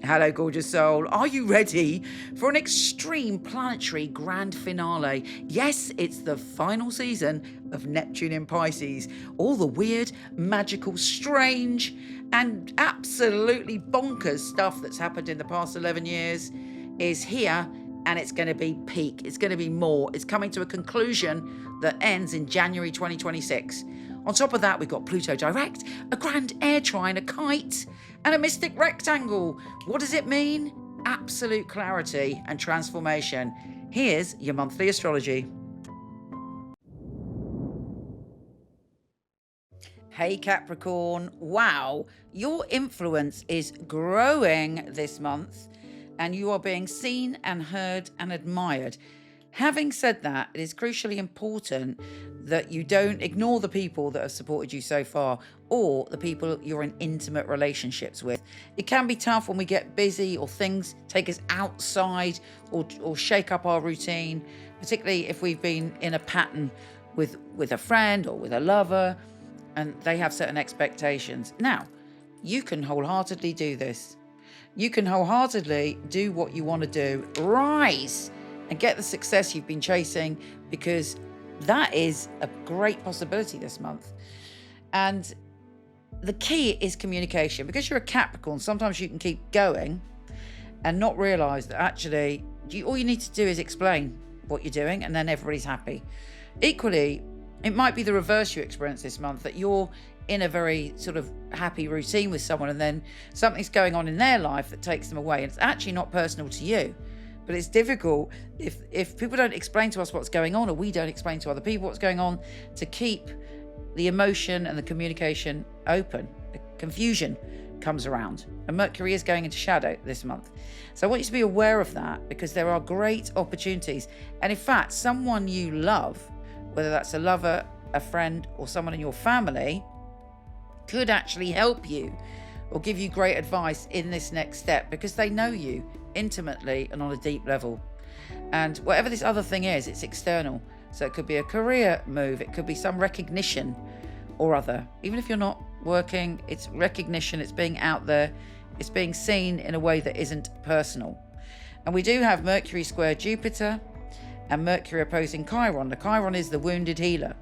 Hello, gorgeous soul. Are you ready for an extreme planetary grand finale? Yes, it's the final season of Neptune in Pisces. All the weird, magical, strange, and absolutely bonkers stuff that's happened in the past 11 years is here, and it's going to be peak. It's going to be more. It's coming to a conclusion that ends in January 2026. On top of that, we've got Pluto direct, a Grand Air Trine, a kite, and a mystic rectangle. What does it mean? Absolute clarity and transformation. Here's your monthly astrology. Hey Capricorn, wow, your influence is growing this month and you are being seen and heard and admired. Having said that, it is crucially important that you don't ignore the people that have supported you so far or the people you're in intimate relationships with. It can be tough when we get busy or things take us outside or shake up our routine, particularly if we've been in a pattern with a friend or with a lover and they have certain expectations. Now, you can wholeheartedly do this. You can wholeheartedly do what you want to do. Rise and get the success you've been chasing, because that is a great possibility this month. And the key is communication. Because you're a Capricorn, sometimes you can keep going and not realize that actually all you need to do is explain what you're doing and then everybody's happy. Equally, it might be the reverse you experience this month, that you're in a very sort of happy routine with someone and then something's going on in their life that takes them away. And it's actually not personal to you. But it's difficult if people don't explain to us what's going on, or we don't explain to other people what's going on, to keep the emotion and the communication open. The confusion comes around. And Mercury is going into shadow this month. So I want you to be aware of that, because there are great opportunities. And in fact, someone you love, whether that's a lover, a friend, or someone in your family, could actually help you or give you great advice in this next step, because they know you intimately and on a deep level. And whatever this other thing is, it's external. So it could be a career move, it could be some recognition or other. Even if you're not working, it's recognition, it's being out there, it's being seen in a way that isn't personal. And we do have Mercury square Jupiter and Mercury opposing Chiron. The Chiron is the wounded healer.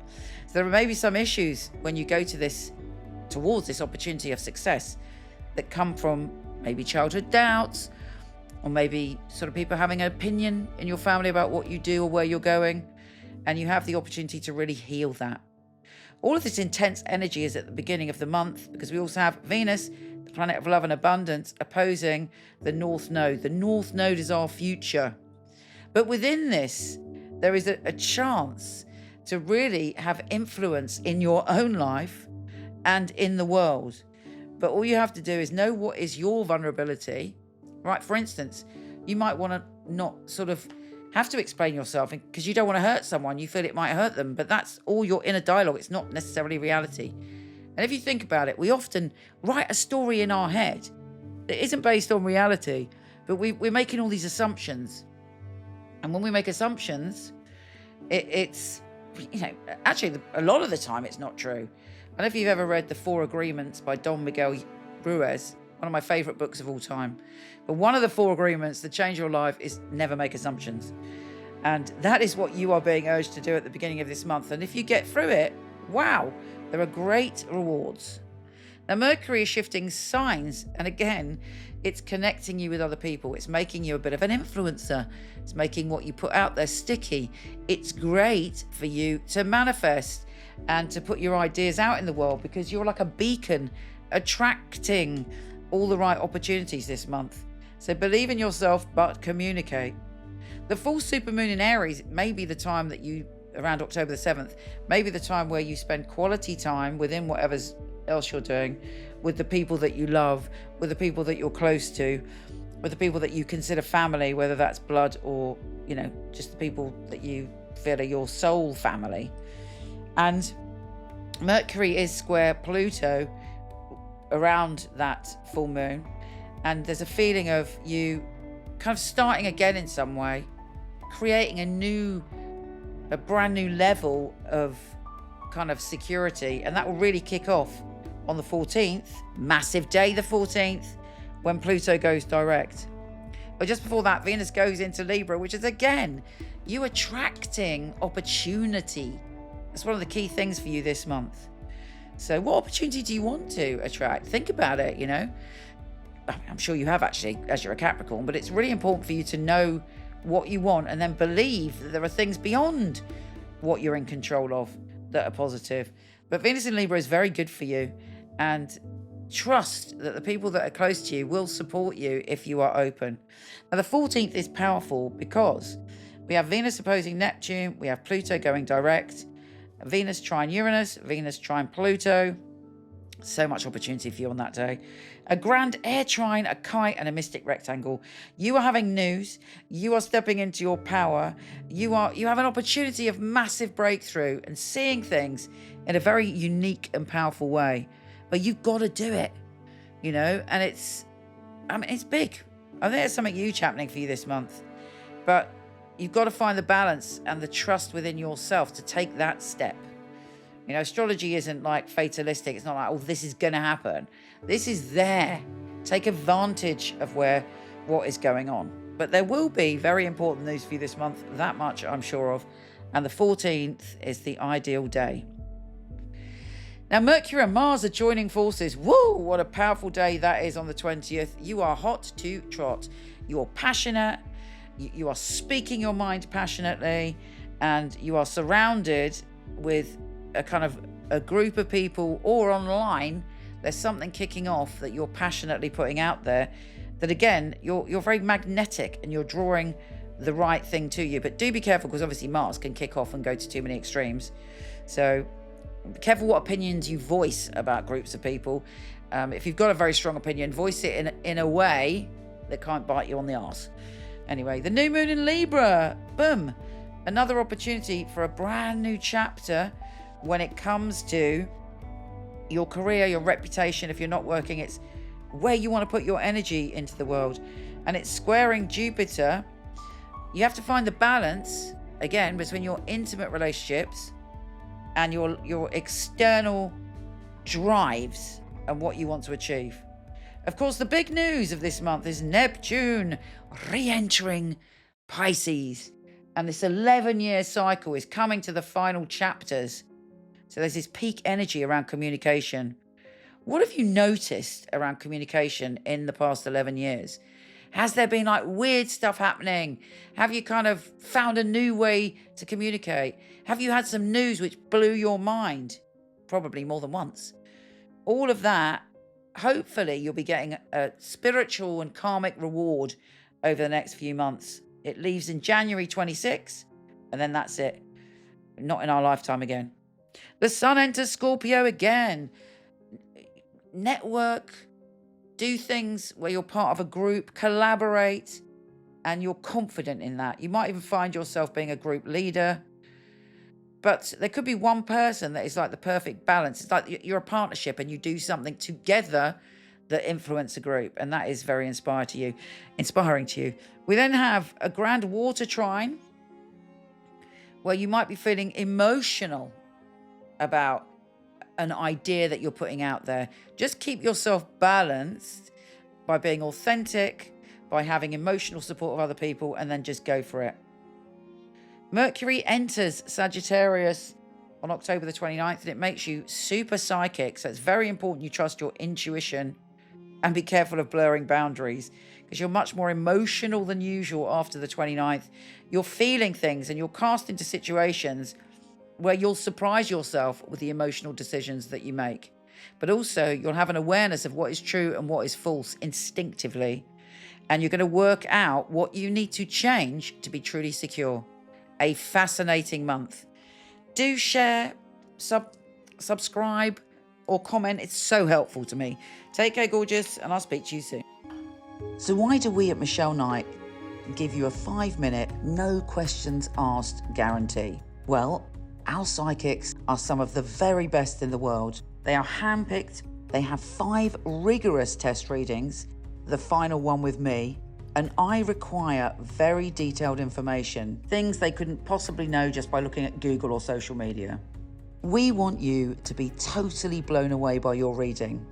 So there may be some issues when you go to this, towards this opportunity of success, that come from maybe childhood doubts, or maybe sort of people having an opinion in your family about what you do or where you're going, and you have the opportunity to really heal that. All of this intense energy is at the beginning of the month, because we also have Venus, the planet of love and abundance, opposing the North Node. The North Node is our future. But within this, there is a chance to really have influence in your own life and in the world. But all you have to do is know what is your vulnerability. Right, for instance, you might want to not sort of have to explain yourself because you don't want to hurt someone. You feel it might hurt them, but that's all your inner dialogue. It's not necessarily reality. And if you think about it, we often write a story in our head that isn't based on reality, but we're making all these assumptions. And when we make assumptions, it's, actually a lot of the time it's not true. I don't know if you've ever read The Four Agreements by Don Miguel Ruiz, one of my favorite books of all time. But one of the 4 agreements that change your life is never make assumptions. And that is what you are being urged to do at the beginning of this month. And if you get through it, wow, there are great rewards. Now, Mercury is shifting signs. And again, it's connecting you with other people. It's making you a bit of an influencer. It's making what you put out there sticky. It's great for you to manifest and to put your ideas out in the world, because you're like a beacon attracting all the right opportunities this month. So believe in yourself, but communicate. The full supermoon in Aries may be the time that you, around October the 7th, may be the time where you spend quality time within whatever else you're doing, with the people that you love, with the people that you're close to, with the people that you consider family, whether that's blood or, just the people that you feel are your soul family. And Mercury is square Pluto around that full moon, and there's a feeling of you kind of starting again in some way, creating a brand new level of kind of security, and that will really kick off on the 14th, massive day the 14th, when Pluto goes direct. But just before that, Venus goes into Libra, which is, again, you attracting opportunity. That's one of the key things for you this month. So what opportunity do you want to attract? Think about it, you know. I'm sure you have, actually, as you're a Capricorn, but it's really important for you to know what you want and then believe that there are things beyond what you're in control of that are positive. But Venus in Libra is very good for you, and trust that the people that are close to you will support you if you are open. Now, the 14th is powerful because we have Venus opposing Neptune, we have Pluto going direct, Venus trine Uranus, Venus trine Pluto. So much opportunity for you on that day. A Grand Air Trine, a kite, and a mystic rectangle. You are having news. You are stepping into your power. You have an opportunity of massive breakthrough and seeing things in a very unique and powerful way. But you've got to do it, you know. And it's big. I think there's something huge happening for you this month. But you've got to find the balance and the trust within yourself to take that step. You know, astrology isn't like fatalistic. It's not like, oh, this is going to happen. This is there. Take advantage of what is going on. But there will be very important news for you this month. That much I'm sure of. And the 14th is the ideal day. Now, Mercury and Mars are joining forces. Woo! What a powerful day that is on the 20th. You are hot to trot. You're passionate. You are speaking your mind passionately. And you are surrounded with a group of people, or online, there's something kicking off that you're passionately putting out there, that again, you're very magnetic and you're drawing the right thing to you. But do be careful, because obviously Mars can kick off and go to too many extremes. So be careful what opinions you voice about groups of people. If you've got a very strong opinion, voice it in a way that can't bite you on the arse. Anyway, the new moon in Libra, boom, another opportunity for a brand new chapter. When it comes to your career, your reputation, if you're not working, it's where you want to put your energy into the world. And it's squaring Jupiter. You have to find the balance, again, between your intimate relationships and your external drives and what you want to achieve. Of course, the big news of this month is Neptune re-entering Pisces. And this 11-year cycle is coming to the final chapters. So there's this peak energy around communication. What have you noticed around communication in the past 11 years? Has there been like weird stuff happening? Have you kind of found a new way to communicate? Have you had some news which blew your mind? Probably more than once. All of that, hopefully you'll be getting a spiritual and karmic reward over the next few months. It leaves in January 26, and then that's it. Not in our lifetime again. The sun enters Scorpio again. Network, do things where you're part of a group, collaborate, and you're confident in that. You might even find yourself being a group leader. But there could be one person that is like the perfect balance. It's like you're a partnership and you do something together that influence a group. And that is very inspiring to you. We then have a grand water trine where you might be feeling emotional about an idea that you're putting out there. Just keep yourself balanced by being authentic, by having emotional support of other people, and then just go for it. Mercury enters Sagittarius on October the 29th, and it makes you super psychic. So it's very important you trust your intuition and be careful of blurring boundaries, because you're much more emotional than usual after the 29th. You're feeling things and you're cast into situations where you'll surprise yourself with the emotional decisions that you make. But also you'll have an awareness of what is true and what is false instinctively. And you're going to work out what you need to change to be truly secure. A fascinating month. Do share, subscribe, or comment. It's so helpful to me. Take care, gorgeous, and I'll speak to you soon. So why do we at Michele Knight give you a 5-minute, no questions asked guarantee? Well, our psychics are some of the very best in the world. They are handpicked. They have 5 rigorous test readings, the final one with me, and I require very detailed information, things they couldn't possibly know just by looking at Google or social media. We want you to be totally blown away by your reading,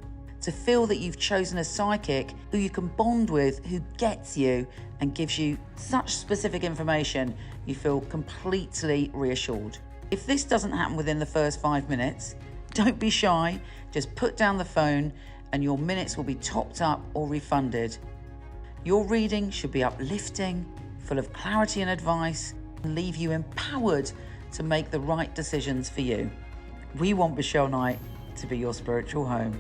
to feel that you've chosen a psychic who you can bond with, who gets you and gives you such specific information, you feel completely reassured. If this doesn't happen within the first 5 minutes, don't be shy, just put down the phone and your minutes will be topped up or refunded. Your reading should be uplifting, full of clarity and advice, and leave you empowered to make the right decisions for you. We want Michele Knight to be your spiritual home.